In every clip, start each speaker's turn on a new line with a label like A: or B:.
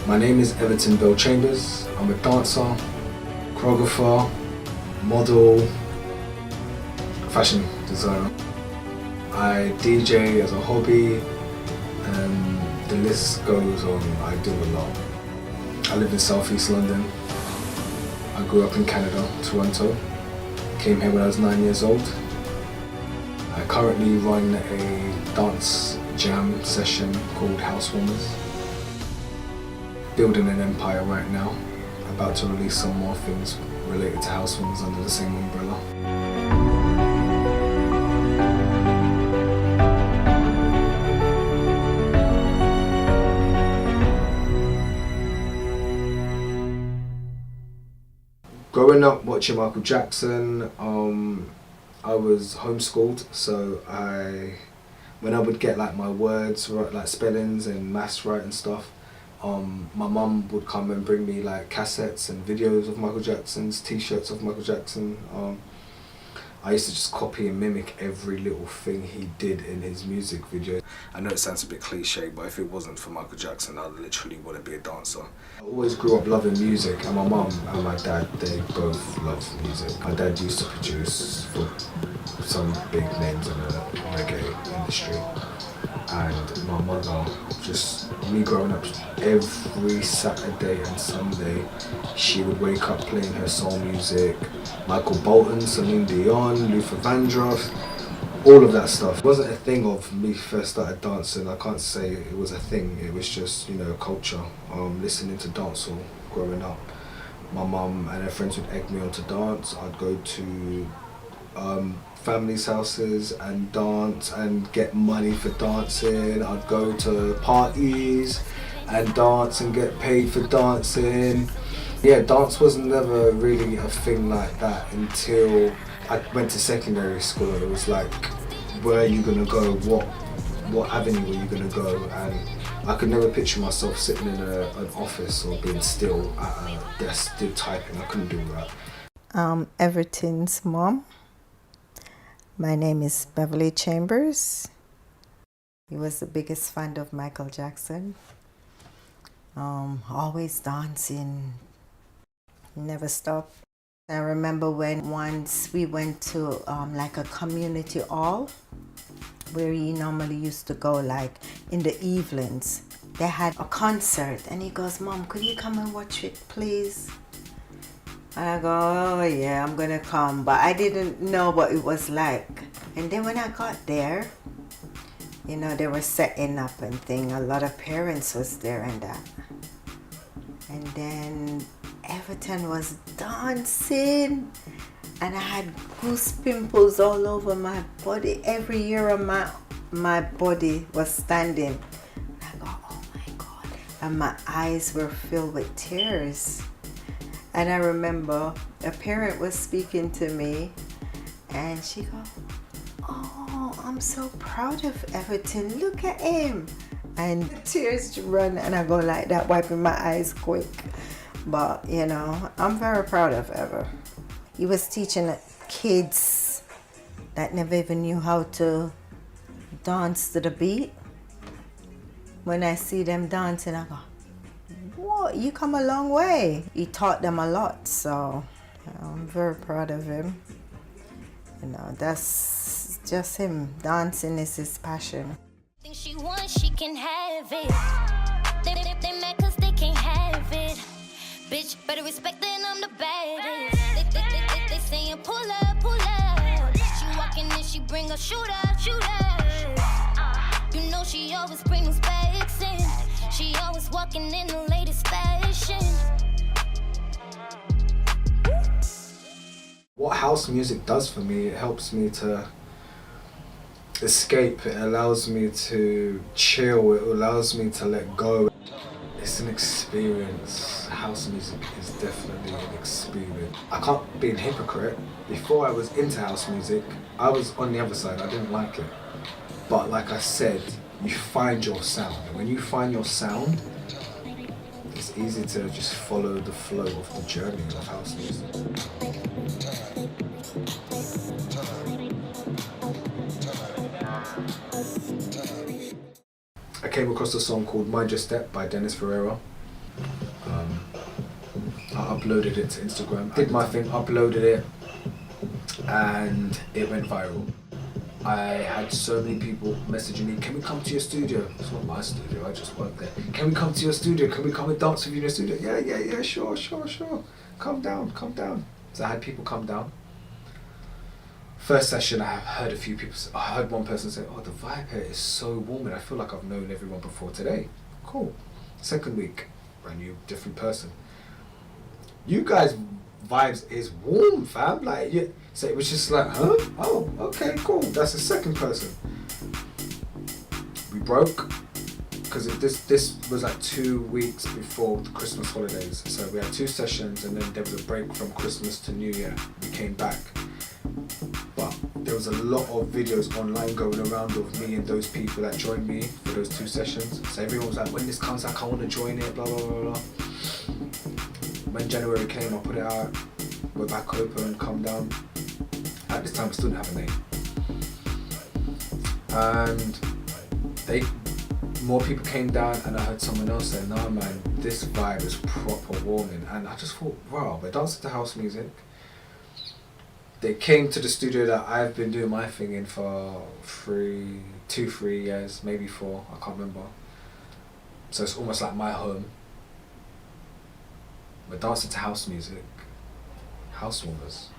A: My name is Everton Bell Chambers. I'm a dancer, choreographer, model, fashion designer. I DJ as a hobby, and the list goes on. I do a lot. I live in South East London. I grew up in Canada, Toronto. Came here when I was 9 years old. I currently run a dance jam session called Housewarmers. Building an empire right now. About to release some more things related to Housewarmers under the same umbrella. Growing up watching Michael Jackson, I was homeschooled, so when I would get like my words right, like spellings and maths right and stuff, my mum would come and bring me like cassettes and videos of Michael Jackson's, t-shirts of Michael Jackson. I used to just copy and mimic every little thing he did in his music videos. I know it sounds a bit cliche, but if it wasn't for Michael Jackson, I literally wouldn't be a dancer. I always grew up loving music, and my mum and my dad, they both love music. My dad used to produce for some big names in the reggae industry. And my mother, just me growing up, every Saturday and Sunday, she would wake up playing her soul music, Michael Bolton, Celine Dion, Luther Vandross, all of that stuff. It wasn't a thing of me first started dancing. I can't say it was a thing. It was just, culture. Listening to dancehall growing up. My mum and her friends would egg me on to dance. I'd go to families' houses and dance and get money for dancing. I'd go to parties and dance and get paid for dancing. Yeah, dance was never really a thing like that until I went to secondary school. It was like, where are you gonna go? What avenue are you gonna go? And I could never picture myself sitting in an office or being still at a desk still typing. I couldn't do that.
B: Everton's mom. My name is Beverly Chambers. He was the biggest fan of Michael Jackson. Always dancing, never stopped. I remember when once we went to like a community hall where he normally used to go like in the evenings. They had a concert and he goes, "Mom, could you come and watch it, please?" And I go, "Oh yeah, I'm gonna come," but I didn't know what it was like. And then when I got there, they were setting up and thing. A lot of parents was there and that. And then Everton was dancing, and I had goose pimples all over my body. Every year of my body was standing. I go, "Oh my God!" And my eyes were filled with tears. And I remember a parent was speaking to me, and she go, "Oh, I'm so proud of Everton. Look at him." And tears run, and I go like that, wiping my eyes quick. But I'm very proud of Ever. He was teaching kids that never even knew how to dance to the beat. When I see them dancing, I go, "What? You come a long way." He taught them a lot, so I'm very proud of him. That's just him. Dancing is his passion.
C: Think she wants, she can have it. They mad cause they can't have it. Bitch, better respect that I'm the baddest. They saying pull up, pull up. She walking in, she bring a shooter, shooter. She always bring them specs in. She always walking in the latest fashion.
A: What house music does for me, it helps me to escape, it allows me to chill, it allows me to let go. It's an experience. House music is definitely an experience. I can't be a hypocrite. Before I was into house music, I was on the other side, I didn't like it. But like I said, you find your sound. And when you find your sound, it's easy to just follow the flow of the journey of house music. I came across a song called Mind Your Step by Dennis Ferreira. I uploaded it to Instagram, did my thing, uploaded it, and it went viral. I had so many people messaging me, can we come to your studio? It's not my studio, I just work there. Can we come to your studio? Can we come and dance with you in your studio? Yeah, sure. Come down. So I had people come down. First session, I heard a few people, I heard one person say, oh, the vibe here is so warm and I feel like I've known everyone before today. Cool. Second week, brand new, different person. You guys' vibes is warm, fam. Like, yeah. So it was just like, huh? Oh, okay, cool. That's the second person. We broke because this was like 2 weeks before the Christmas holidays. So we had 2 sessions and then there was a break from Christmas to New Year. We came back. But there was a lot of videos online going around of me and those people that joined me for those 2 sessions. So everyone was like, when this comes out, I want to join it, blah, blah, blah, blah. When January came, I put it out. We're back open, come down. At this time, we still didn't have a name. And more people came down and I heard someone else say, nah man, this vibe is proper warming. And I just thought, wow, we're dancing to house music. They came to the studio that I've been doing my thing in for 3 years, maybe 4, I can't remember. So it's almost like my home. We're dancing to house music, housewarmers.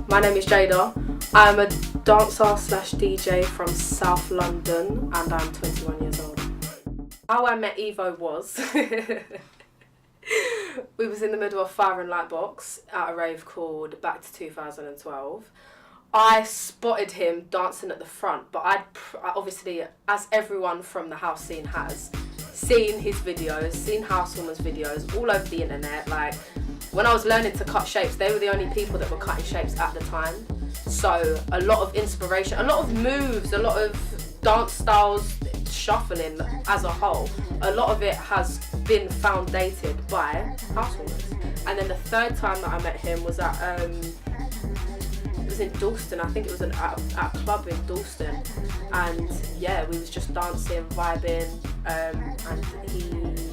D: My name is Jayda. I'm a dancer slash DJ from South London and I'm 21 years old. How I met Evo was, we was in the middle of Fire and Lightbox at a rave called Back to 2012. I spotted him dancing at the front, but I obviously, as everyone from the house scene has, seen his videos, seen Housewarmers videos all over the internet. Like, when I was learning to cut shapes, they were the only people that were cutting shapes at the time. So a lot of inspiration, a lot of moves, a lot of dance styles, shuffling as a whole, a lot of it has been foundated by Housewarmers. And then the third time that I met him was at, it was in Dalston, I think it was at a club in Dalston. And yeah, we was just dancing, vibing, and he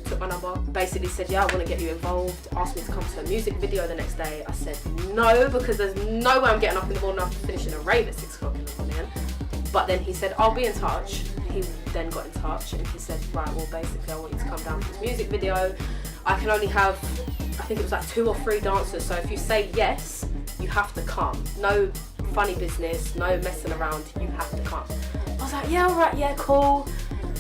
D: took my number, basically said, yeah, I want to get you involved, asked me to come to a music video the next day. I said no, because there's no way I'm getting up in the morning after finishing a rave at 6 o'clock in the morning. But then he said, I'll be in touch. He then got in touch and he said, right, well, basically I want you to come down for this music video. I can only have, I think it was like 2 or 3 dancers, so if you say yes, you have to come. No funny business, no messing around, you have to come. I was like, yeah, alright, yeah, cool.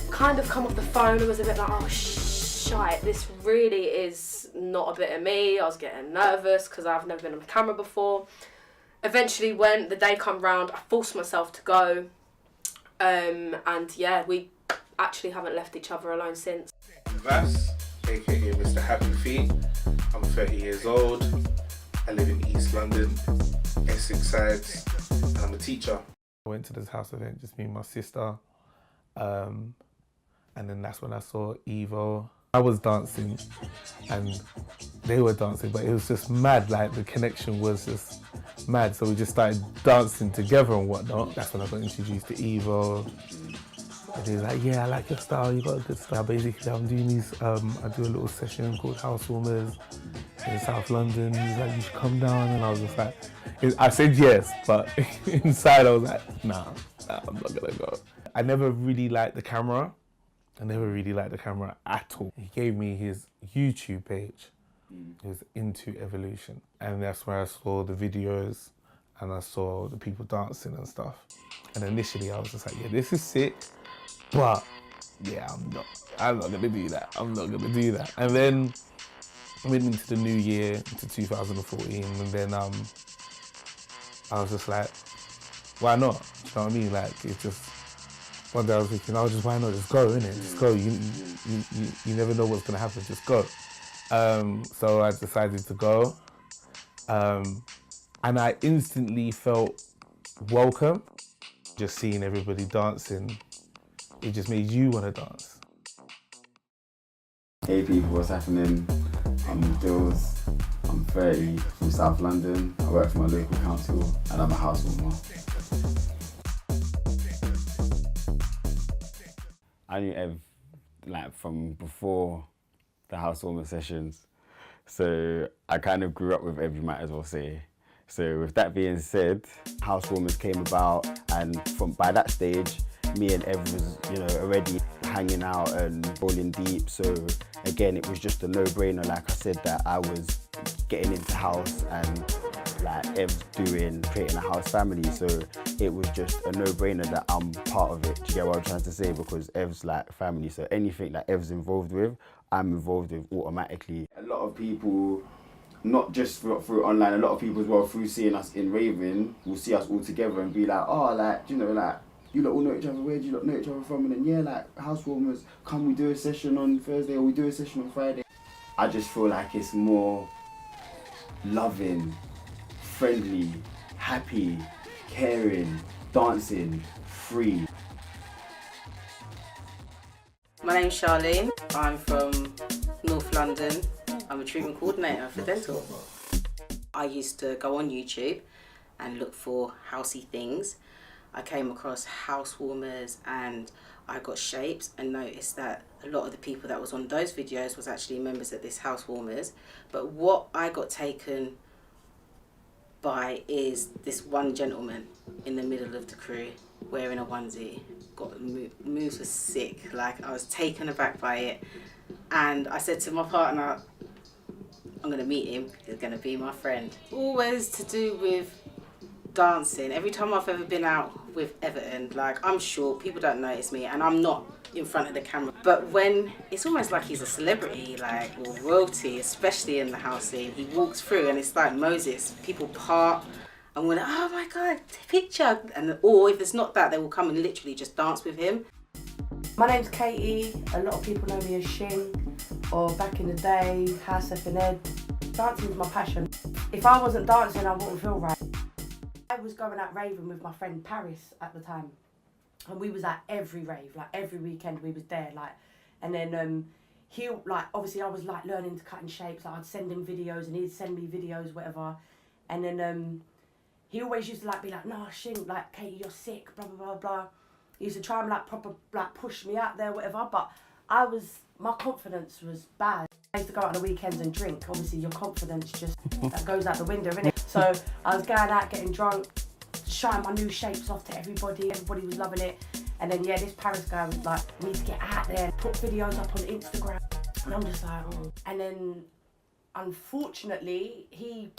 D: Kind of come off the phone, it was a bit like, oh shite, this really is not a bit of me. I was getting nervous because I've never been on camera before. Eventually when the day come round, I forced myself to go. And yeah, we actually haven't left each other alone since.
E: Vass, aka Mr. Happy Feet. I'm 30 years old. I live in East London, Essex sides, and I'm a teacher.
F: I went to this house event, just me and my sister. And then that's when I saw Evo. I was dancing and they were dancing, but it was just mad, like the connection was just mad. So we just started dancing together and whatnot. That's when I got introduced to Evo. And he was like, yeah, I like your style, you got a good style. Basically, I'm doing these, I do a little session called Housewarmers in South London. He's like, you should come down. And I was just like, I said yes, but inside I was like, nah, I'm not gonna go. I never really liked the camera. I never really liked the camera at all. He gave me his YouTube page. It was Into Evolution. And that's where I saw the videos and I saw the people dancing and stuff. And initially I was just like, yeah, this is sick, but yeah, I'm not gonna do that. I'm not gonna do that. And then I went into the new year, into 2014, and then I was just like, why not? Do you know what I mean? Like, it's just, one day I was thinking, oh, just why not? Just go, innit? Just go. You never know what's gonna happen. Just go. So I decided to go, and I instantly felt welcome. Just seeing everybody dancing, it just made you want to dance.
G: Hey people, what's happening? I'm Dills. I'm 30 from South London. I work for my local council and I'm a housewarmer.
H: I knew Ev like from before
G: the housewarmer sessions. So I kind of grew up with Ev, you might as well say. So with that being said, housewarmers came about, and by that stage, me and Ev was, already hanging out and rolling deep. So again, it was just a no-brainer, like I said, that I was getting into house and like Ev's creating a house family. So it was just a no-brainer that I'm part of it. Do you get what I'm trying to say? Because Ev's like family. So anything that Ev's involved with, I'm involved with automatically. A lot of people, not just through online, a lot of people as well, through seeing us in raving, will see us all together and be like, oh, like, you lot all know each other, where do you lot know each other from? And then, yeah, like, housewarmers, come we do a session on Thursday or we do a session on Friday. I just feel like it's more loving, friendly, happy, caring, dancing, free.
H: My name's Sharlene. I'm from North London. I'm a treatment coordinator for dental. I used to go on YouTube and look for housey things. I came across housewarmers and I got shapes and noticed that a lot of the people that was on those videos was actually members of this housewarmers. But what I got taken by is this one gentleman in the middle of the crew wearing a onesie. Moves were sick, like I was taken aback by it. And I said to my partner, I'm gonna meet him, he's gonna be my friend. Always to do with dancing. Every time I've ever been out with Everton, like I'm sure people don't notice me and I'm not in front of the camera, but when it's almost like he's a celebrity, like, or royalty, especially in the house scene, he walks through and it's like Moses, people part and we're like, oh my God, picture, and or if it's not that, they will come and literally just dance with him.
I: My name's Katie, a lot of people know me as Shing, or back in the day, House F and Ed. Dancing is my passion. If I wasn't dancing, I wouldn't feel right. I was going out raving with my friend Paris at the time, and we was at every rave, like every weekend we was there, like, and then he, like, obviously I was like learning to cut in shapes, like I'd send him videos and he'd send me videos, whatever, and then he always used to like be like, nah, Shing, like, Katie, you're sick, blah blah blah blah. He used to try and like proper like push me out there, whatever, but my confidence was bad. I used to go out on the weekends and drink. Obviously your confidence just that goes out the window, innit? So I was going out, getting drunk, showing my new shapes off to everybody. Everybody was loving it. And then yeah, this Paris guy was like, we need to get out there, put videos up on Instagram. And I'm just like, oh. And then unfortunately he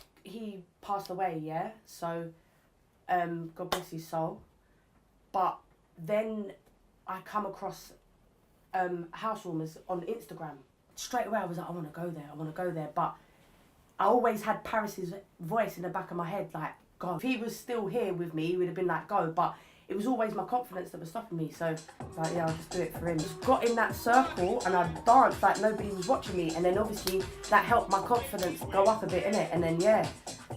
I: passed away, yeah? So God bless his soul. But then I come across housewarmers on Instagram. Straight away I was like, I want to go there. But I always had Paris's voice in the back of my head, like, God, if he was still here with me, he would have been like, go. But it was always my confidence that was stopping me. So I was like, yeah, I'll just do it for him. Just got in that circle and I danced like nobody was watching me. And then obviously that helped my confidence go up a bit, innit? And then yeah,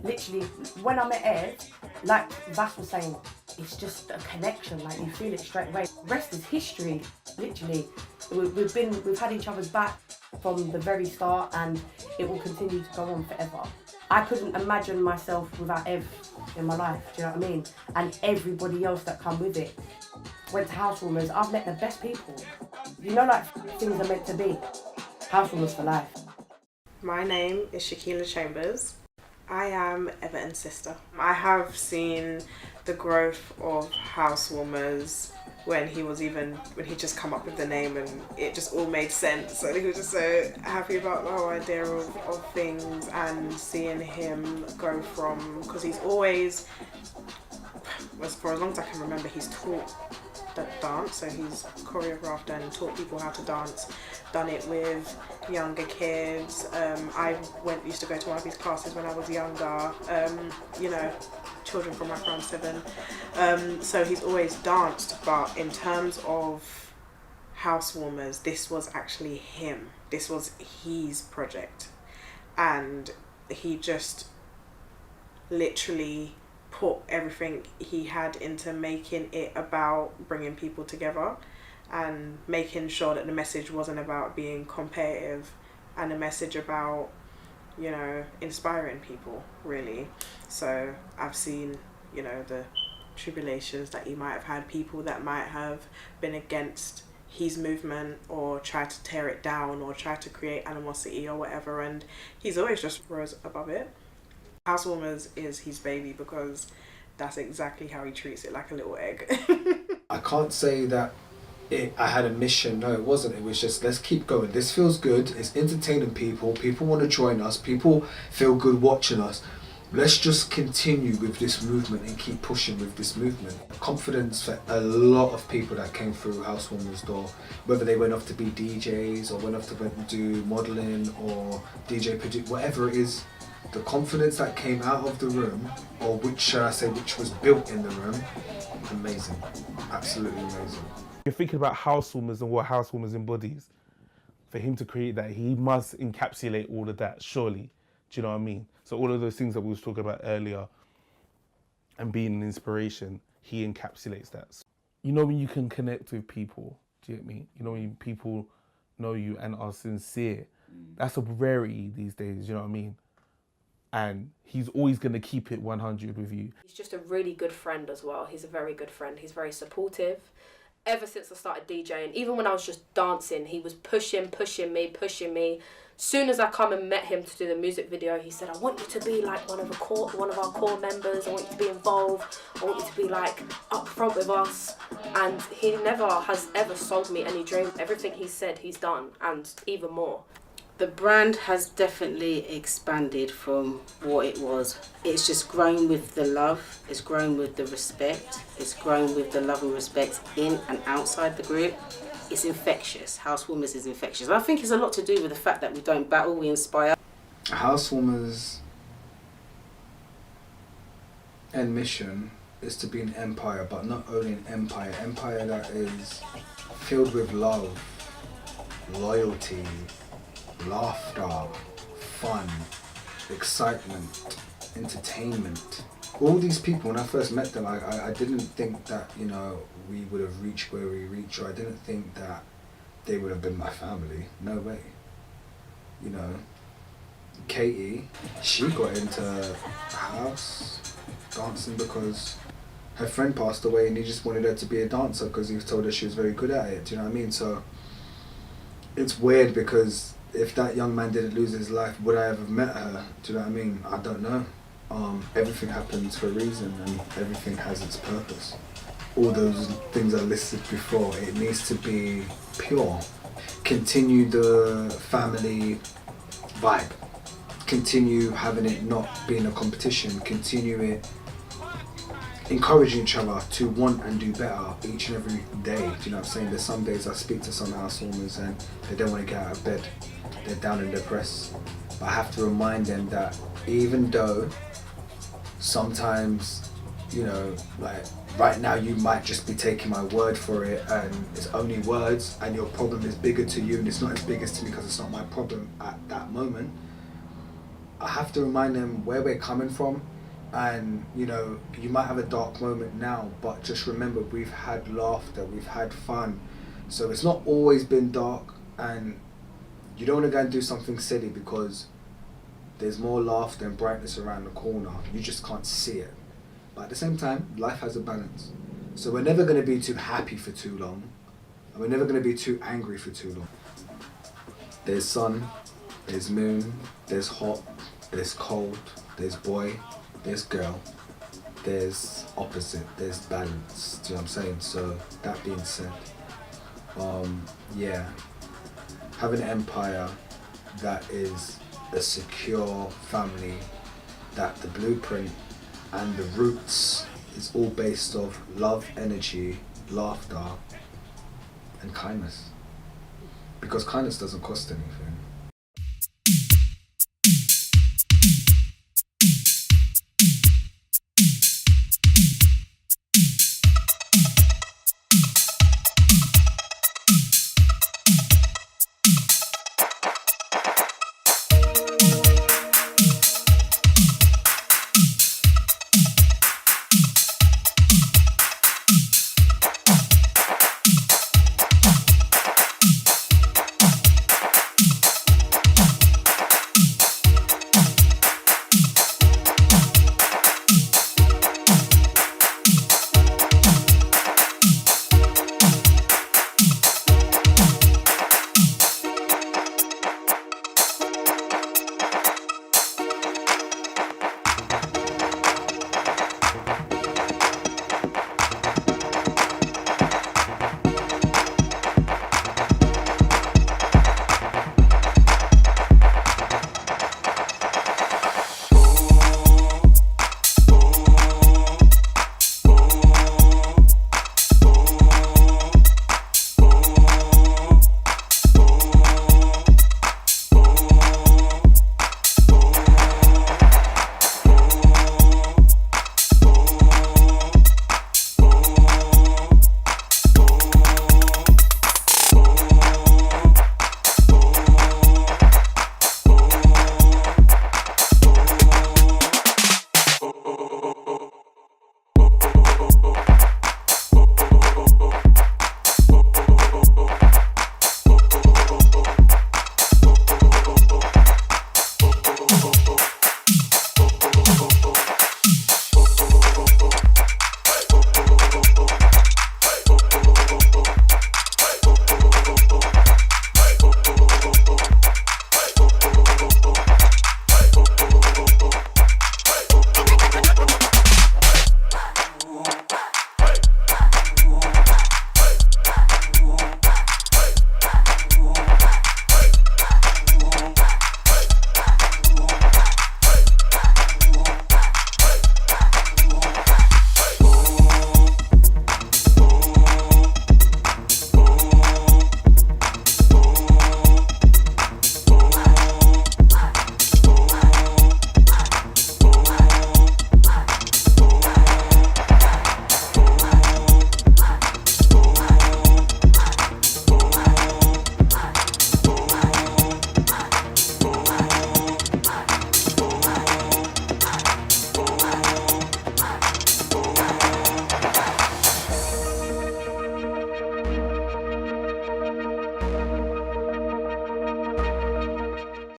I: literally when I met Ed, like Vass was saying, it's just a connection, like you feel it straight away. Rest is history, literally. We've had each other's back from the very start and it will continue to go on forever. I couldn't imagine myself without Ev in my life, do you know what I mean? And everybody else that come with it. Went to housewarmers, I've met the best people. You know, like, things are meant to be. Housewarmers for life.
J: My name is Shakila Chambers. I am Everton's sister. I have seen the growth of housewarmers when he just come up with the name and it just all made sense. And he was just so happy about the whole idea of things and seeing him go from, because he's always, for as long as I can remember, he's taught the dance, so he's choreographed and taught people how to dance, done it with younger kids. I used to go to one of his classes when I was younger, children from around 7. So he's always danced, but in terms of housewarmers, this was actually him. This was his project. And he just literally put everything he had into making it about bringing people together and making sure that the message wasn't about being competitive and a message about, inspiring people, really. So I've seen, the tribulations that he might have had, people that might have been against his movement or try to tear it down or try to create animosity or whatever, and he's always just rose above it. Housewarmers is his baby because that's exactly how he treats it, like a little egg.
A: I can't say that I had a mission. No, it wasn't. It was just, let's keep going. This feels good. It's entertaining people. People want to join us. People feel good watching us. Let's just continue with this movement and keep pushing with this movement. Confidence for a lot of people that came through Housewarmers' door, whether they went off to be DJs or went off to do modelling or DJ produce, whatever it is, the confidence that came out of the room, or which was built in the room, amazing. Absolutely amazing.
F: You're thinking about Housewarmers and what Housewarmers embodies. For him to create that, he must encapsulate all of that, surely. Do you know what I mean? So all of those things that we was talking about earlier and being an inspiration, he encapsulates that. You know when you can connect with people, do you get me? You know when people know you and are sincere. That's a rarity these days, you know what I mean? And he's always going to keep it 100 with you.
D: He's just a really good friend as well. He's a very good friend. He's very supportive. Ever since I started DJing, even when I was just dancing, he was pushing me. Soon as I come and met him to do the music video, he said, I want you to be like one of our core members. I want you to be involved. I want you to be like up front with us. And he never has ever sold me any dream. Everything he said, he's done, and even more.
H: The brand has definitely expanded from what it was. It's just grown with the love, it's grown with the respect, it's grown with the love and respect in and outside the group. It's infectious. Housewarmers is infectious. I think it's a lot to do with the fact that we don't battle, we inspire.
A: Housewarmers' end mission is to be an empire, but not only an empire that is filled with love, loyalty, laughter, fun, excitement, entertainment. All these people, when I first met them, I didn't think that, you know, we would have reached where we reached, or I didn't think that they would have been my family. No way. You know, Katie, she got into house dancing because her friend passed away and he just wanted her to be a dancer because he told her she was very good at it. Do you know what I mean? So it's weird because if that young man didn't lose his life, would I ever have met her? Do you know what I mean? I don't know. Everything happens for a reason and everything has its purpose. All those things I listed before, it needs to be pure. Continue the family vibe. Continue having it not being a competition. Continue it encouraging each other to want and do better each and every day. Do you know what I'm saying? There's some days I speak to some housewarmers and they don't want to get out of bed. They're down and depressed. But I have to remind them that even though sometimes, you know, like right now you might just be taking my word for it and it's only words and your problem is bigger to you and it's not as big as to me because it's not my problem at that moment. I have to remind them where we're coming from. And you know, you might have a dark moment now, but just remember we've had laughter, we've had fun. So it's not always been dark, and you don't want to go and do something silly because there's more laughter and brightness around the corner. You just can't see it. But at the same time, life has a balance. So we're never going to be too happy for too long, and we're never going to be too angry for too long. There's sun, there's moon, there's hot, there's cold, there's boy, there's girl, there's opposite, there's balance. Do you know what I'm saying? So that being said, yeah, having an empire that is a secure family, that the blueprint and the roots is all based off love, energy, laughter, and kindness. Because kindness doesn't cost anything.